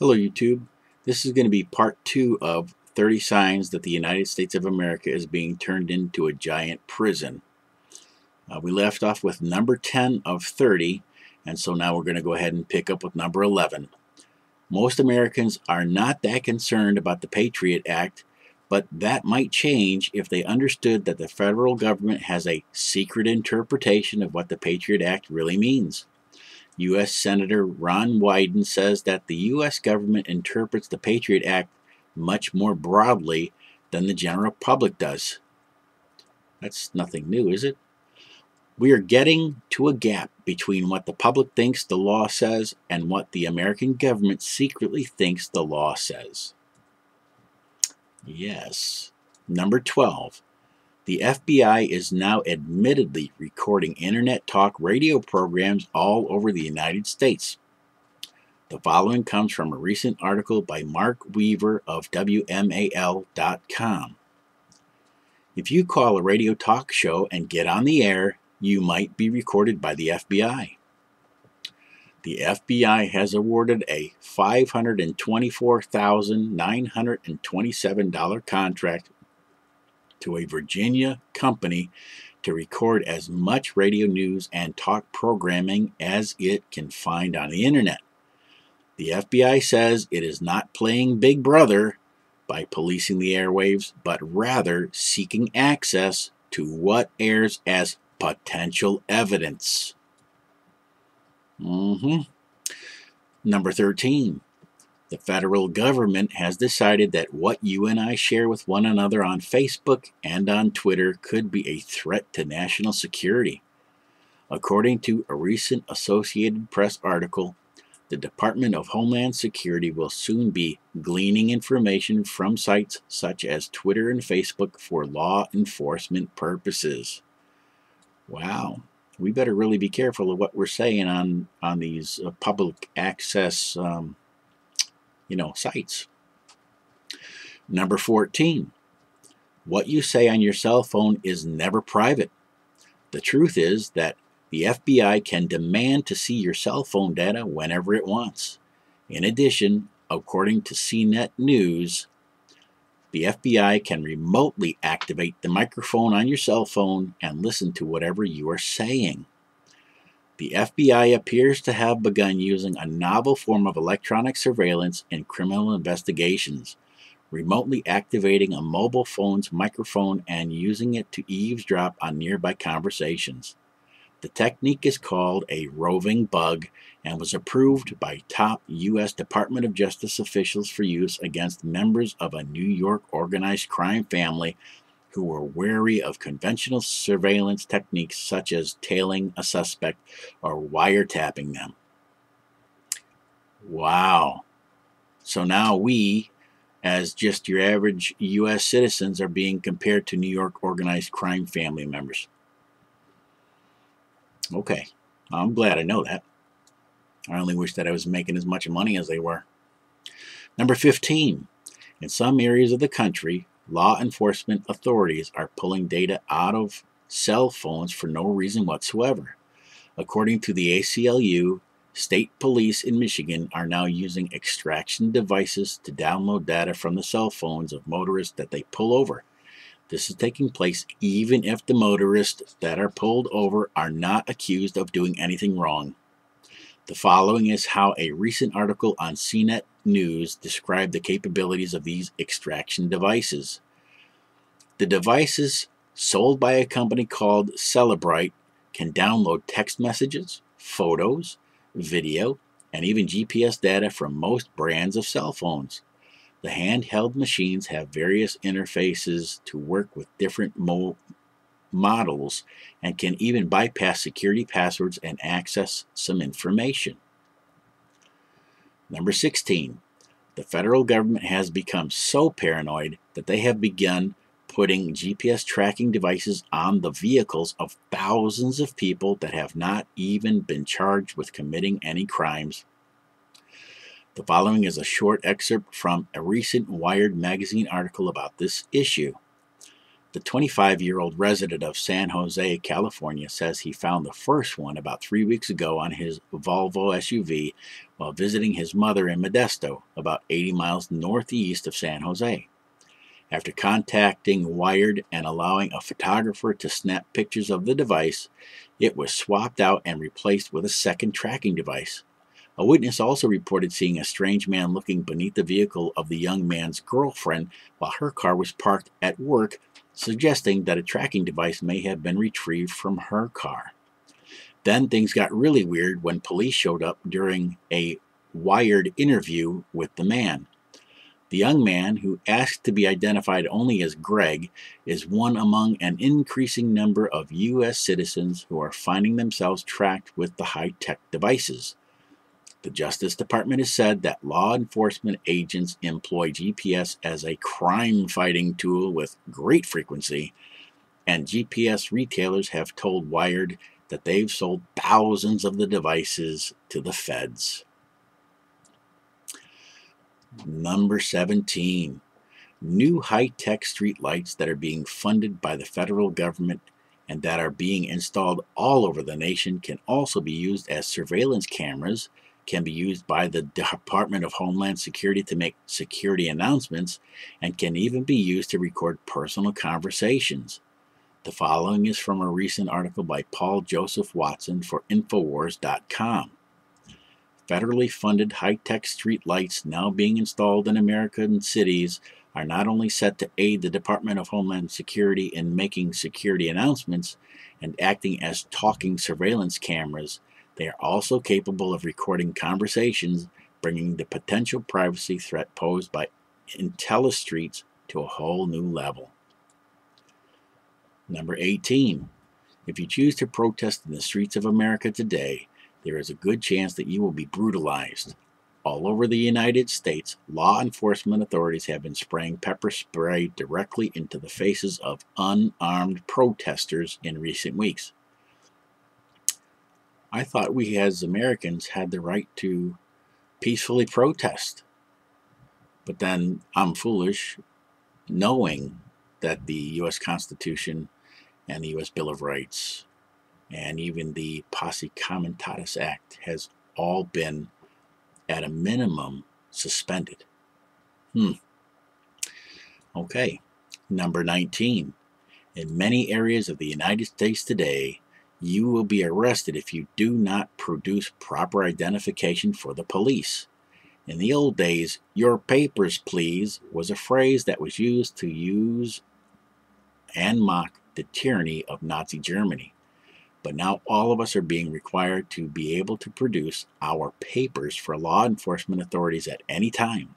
Hello YouTube. This is going to be part 2 of 30 signs that the United States of America is being turned into a giant prison. We left off with number 10 of 30, and so now we're going to go ahead and pick up with number 11. Most Americans are not that concerned about the Patriot Act, but that might change if they understood that the federal government has a secret interpretation of what the Patriot Act really means. U.S. Senator Ron Wyden says that the U.S. government interprets the Patriot Act much more broadly than the general public does. That's nothing new, is it? We are getting to a gap between what the public thinks the law says and what the American government secretly thinks the law says. Yes. Number 12. The FBI is now admittedly recording internet talk radio programs all over the United States. The following comes from a recent article by Mark Weaver of WMAL.com. If you call a radio talk show and get on the air, you might be recorded by the FBI. The FBI has awarded a $524,927 contract to a Virginia company to record as much radio news and talk programming as it can find on the internet. The FBI says it is not playing Big Brother by policing the airwaves, but rather seeking access to what airs as potential evidence. Number 13. The federal government has decided that what you and I share with one another on Facebook and on Twitter could be a threat to national security. According to a recent Associated Press article, the Department of Homeland Security will soon be gleaning information from sites such as Twitter and Facebook for law enforcement purposes. Wow. We better really be careful of what we're saying on these public access sites. Number 14. What you say on your cell phone is never private. The truth is that the FBI can demand to see your cell phone data whenever it wants. In addition, according to CNET News, the FBI can remotely activate the microphone on your cell phone and listen to whatever you are saying. The FBI appears to have begun using a novel form of electronic surveillance in criminal investigations, remotely activating a mobile phone's microphone and using it to eavesdrop on nearby conversations. The technique is called a roving bug and was approved by top U.S. Department of Justice officials for use against members of a New York organized crime family who were wary of conventional surveillance techniques such as tailing a suspect or wiretapping them. Wow. So now we, as just your average U.S. citizens, are being compared to New York organized crime family members. Okay, I'm glad I know that. I only wish that I was making as much money as they were. Number 15. In some areas of the country, law enforcement authorities are pulling data out of cell phones for no reason whatsoever. According to the ACLU, state police in Michigan are now using extraction devices to download data from the cell phones of motorists that they pull over. This is taking place even if the motorists that are pulled over are not accused of doing anything wrong. The following is how a recent article on CNET News described the capabilities of these extraction devices. The devices, sold by a company called Cellebrite, can download text messages, photos, video, and even GPS data from most brands of cell phones. The handheld machines have various interfaces to work with different models and can even bypass security passwords and access some information. Number 16. The federal government has become so paranoid that they have begun putting GPS tracking devices on the vehicles of thousands of people that have not even been charged with committing any crimes. The following is a short excerpt from a recent Wired magazine article about this issue. The 25-year-old resident of San Jose, California, says he found the first one about 3 weeks ago on his Volvo SUV while visiting his mother in Modesto, about 80 miles northeast of San Jose. After contacting Wired and allowing a photographer to snap pictures of the device, it was swapped out and replaced with a second tracking device. A witness also reported seeing a strange man looking beneath the vehicle of the young man's girlfriend while her car was parked at work, suggesting that a tracking device may have been retrieved from her car. Then things got really weird when police showed up during a Wired interview with the man. The young man, who asked to be identified only as Greg, is one among an increasing number of U.S. citizens who are finding themselves tracked with the high-tech devices. The Justice Department has said that law enforcement agents employ GPS as a crime-fighting tool with great frequency, and GPS retailers have told Wired that they've sold thousands of the devices to the feds. Number 17. New high-tech streetlights that are being funded by the federal government and that are being installed all over the nation can also be used as surveillance cameras, can be used by the Department of Homeland Security to make security announcements, and can even be used to record personal conversations. The following is from a recent article by Paul Joseph Watson for Infowars.com. Federally funded high-tech street lights now being installed in American cities are not only set to aid the Department of Homeland Security in making security announcements and acting as talking surveillance cameras, they are also capable of recording conversations, bringing the potential privacy threat posed by IntelliStreets to a whole new level. Number 18. If you choose to protest in the streets of America today, there is a good chance that you will be brutalized. All over the United States, law enforcement authorities have been spraying pepper spray directly into the faces of unarmed protesters in recent weeks. I thought we as Americans had the right to peacefully protest. But then I'm foolish, knowing that the U.S. Constitution and the U.S. Bill of Rights and even the Posse Comitatus Act has all been, at a minimum, suspended. Okay. Number 19. In many areas of the United States today, you will be arrested if you do not produce proper identification for the police. In the old days, "your papers, please," was a phrase that was used to use and mock the tyranny of Nazi Germany. But now all of us are being required to be able to produce our papers for law enforcement authorities at any time.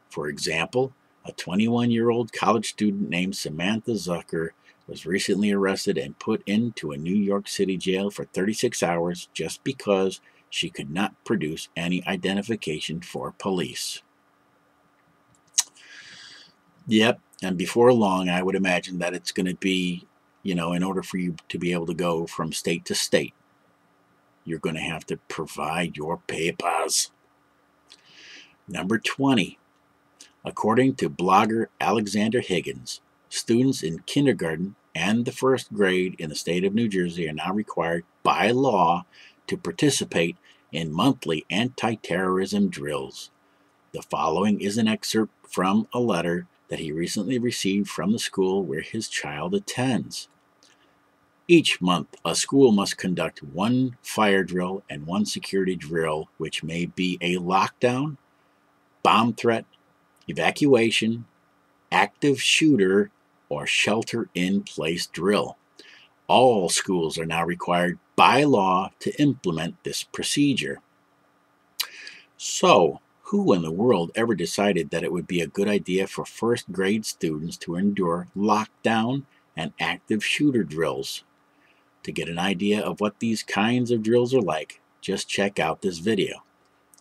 For example, a 21-year-old college student named Samantha Zucker was recently arrested and put into a New York City jail for 36 hours just because she could not produce any identification for police. Yep, and before long, I would imagine that it's going to be, in order for you to be able to go from state to state, you're going to have to provide your papers. Number 20. According to blogger Alexander Higgins, students in kindergarten and the first grade in the state of New Jersey are now required by law to participate in monthly anti-terrorism drills. The following is an excerpt from a letter that he recently received from the school where his child attends. Each month, a school must conduct one fire drill and one security drill, which may be a lockdown, bomb threat, evacuation, active shooter, or shelter-in-place drill. All schools are now required by law to implement this procedure. So, who in the world ever decided that it would be a good idea for first grade students to endure lockdown and active shooter drills? To get an idea of what these kinds of drills are like, just check out this video.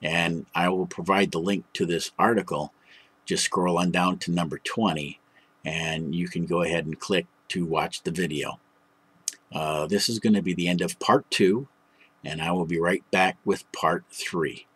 And I will provide the link to this article. Just scroll on down to number 20 and you can go ahead and click to watch the video. This is going to be the end of part 2, and I will be right back with part 3.